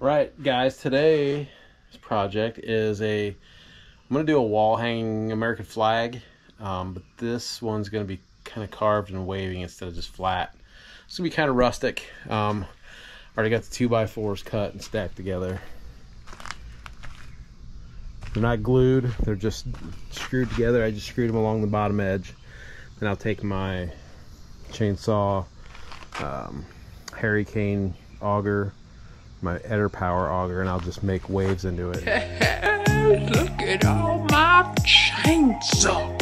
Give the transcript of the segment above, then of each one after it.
Right, guys, today's project is I'm going to do a wall hanging American flag, but this one's going to be kind of carved and waving instead of just flat. It's going to be kind of rustic. Already got the 2x4s cut and stacked together. They're not glued, they're just screwed together. I just screwed them along the bottom edge. Then I'll take my chainsaw, Hurricane auger, my Eder Power auger, and I'll just make waves into it. Look at all my chainsaw.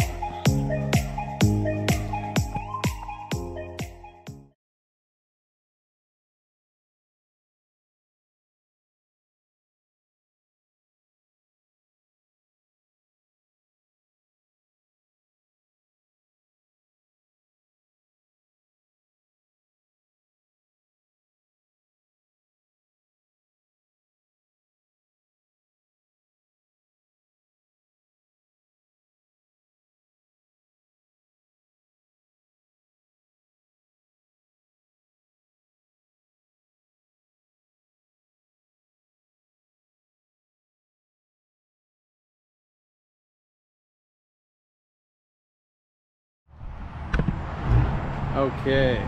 Okay,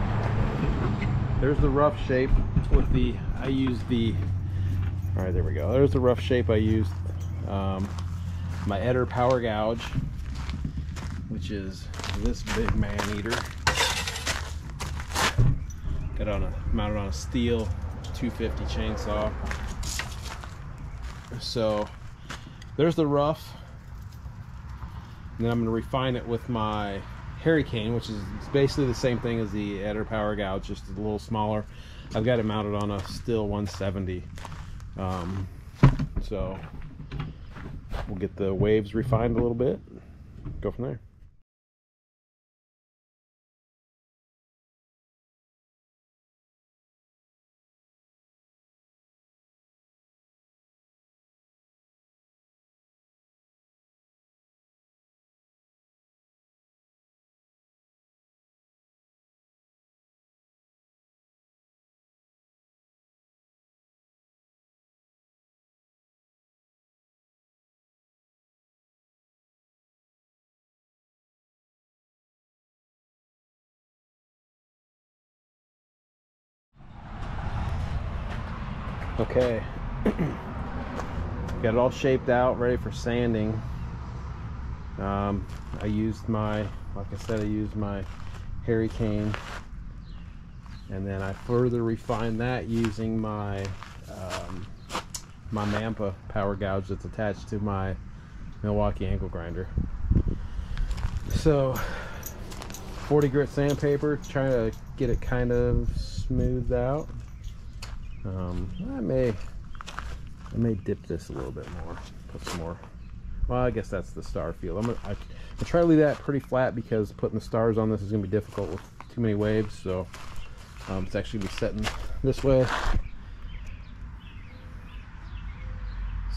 there's the rough shape with all right, there we go. There's the rough shape I used. My Eder Power Gouge, which is this big man eater. Mounted on a Stihl 250 chainsaw. So there's the rough, and then I'm going to refine it with my Hurricane, which is basically the same thing as the Eder Power Gouge, just a little smaller. I've got it mounted on a Stihl 170. So we'll get the waves refined a little bit, go from there. Okay, got it all shaped out, ready for sanding. I used like I said, I used my Hurricane, and then I further refined that using my my Mampa Power Gouge that's attached to my Milwaukee angle grinder. So 40 grit sandpaper, trying to get it kind of smoothed out. I may dip this a little bit more, put some more. Well, I guess that's the star field. I try to leave that pretty flat because putting the stars on this is going to be difficult with too many waves. So it's actually going to be setting this way.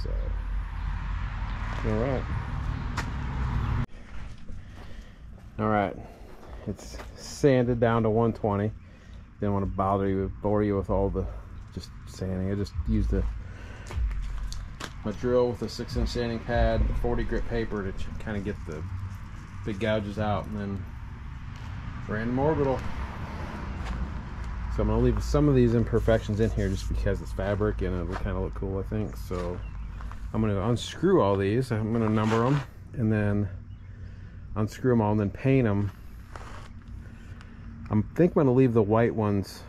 So, all right, it's sanded down to 120. Didn't want to bore you with all the just sanding. I just used my drill with a 6-inch sanding pad, 40 grit paper to kind of get the big gouges out, and then random orbital. So I'm going to leave some of these imperfections in here just because it's fabric and it'll kind of look cool, I think. So I'm going to unscrew all these. I'm going to number them and then unscrew them all and then paint them. I think I'm going to leave the white ones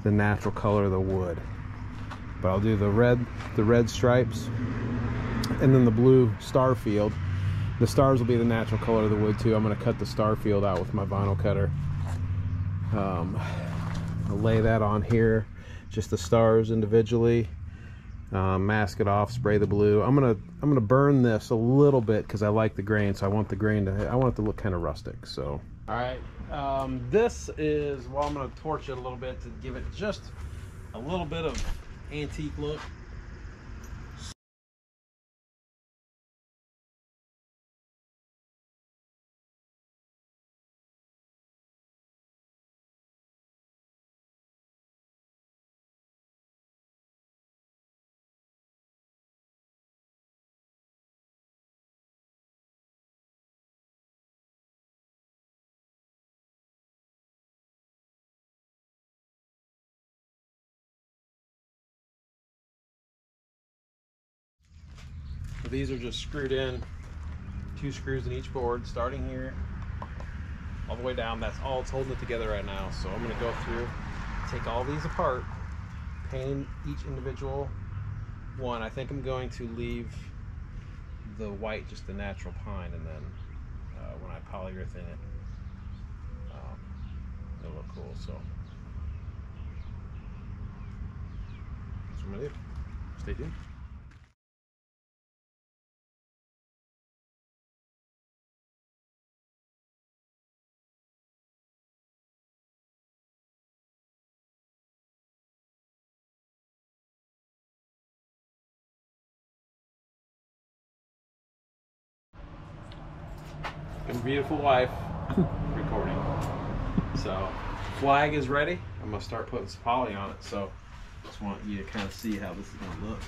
the natural color of the wood, but I'll do the red stripes and then the blue star field. The stars will be the natural color of the wood too. I'm going to cut the star field out with my vinyl cutter. I'll lay that on here, just the stars individually, mask it off, spray the blue. I'm gonna burn this a little bit because I like the grain, so I want it to look kind of rustic. So all right, this is, well, I'm gonna torch it a little bit to give it just a little bit of antique look. These are just screwed in, 2 screws in each board, starting here all the way down. That's all it's holding it together right now. So I'm going to go through, take all these apart, paint each individual one. I think I'm going to leave the white just the natural pine, and then when I polyurethane it, it'll look cool. So that's what I'm going to do. Stay tuned. And beautiful wife recording. So flag is ready. I'm gonna start putting some poly on it. So just want you to kind of see how this is gonna look.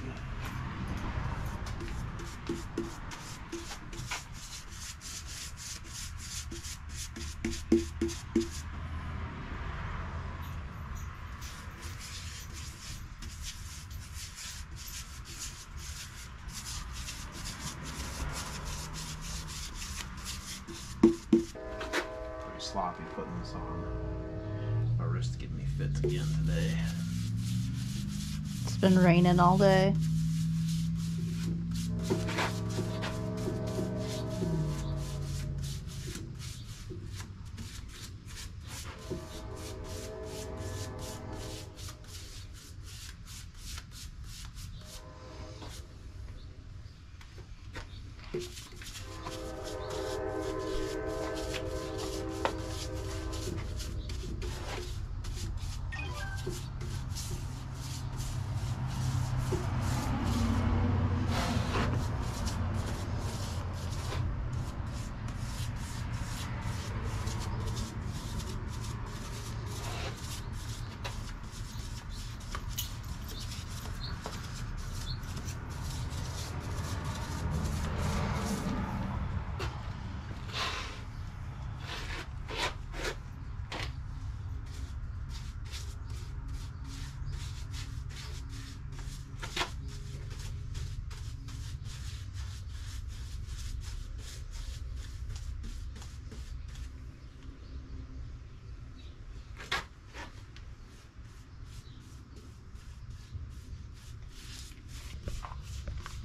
Sloppy putting this on. My wrist getting me fits again today. It's been raining all day.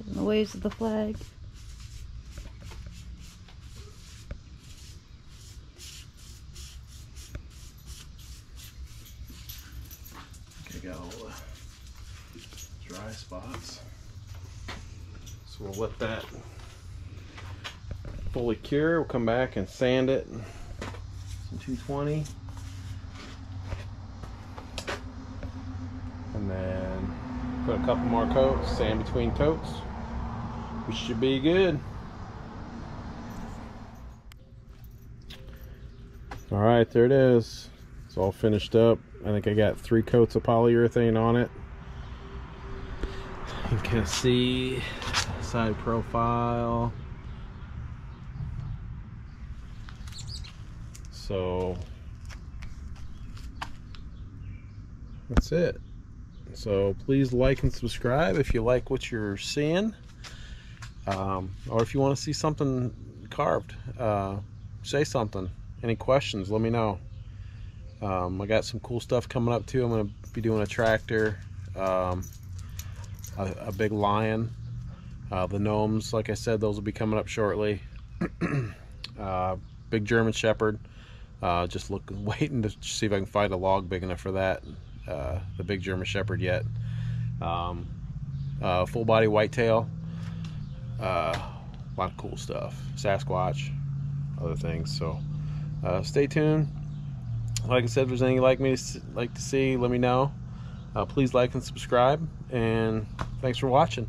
The waves of the flag. Okay, got all the dry spots. So we'll let that fully cure. We'll come back and sand it. Some 220. And then put a couple more coats, sand between coats. We should be good. All right, there it is. It's all finished up. I think I got 3 coats of polyurethane on it. You can see side profile. So that's it. So please like and subscribe if you like what you're seeing, or if you want to see something carved, say something. Any questions, let me know. I got some cool stuff coming up too. I'm going to be doing a tractor, a big lion, the gnomes, like I said, those will be coming up shortly. Big German Shepherd, just waiting to see if I can find a log big enough for that. The big German Shepherd yet. Full body whitetail, a lot of cool stuff, Sasquatch, other things. So stay tuned. Like I said, if there's anything you'd like to see, let me know. Please like and subscribe, and thanks for watching.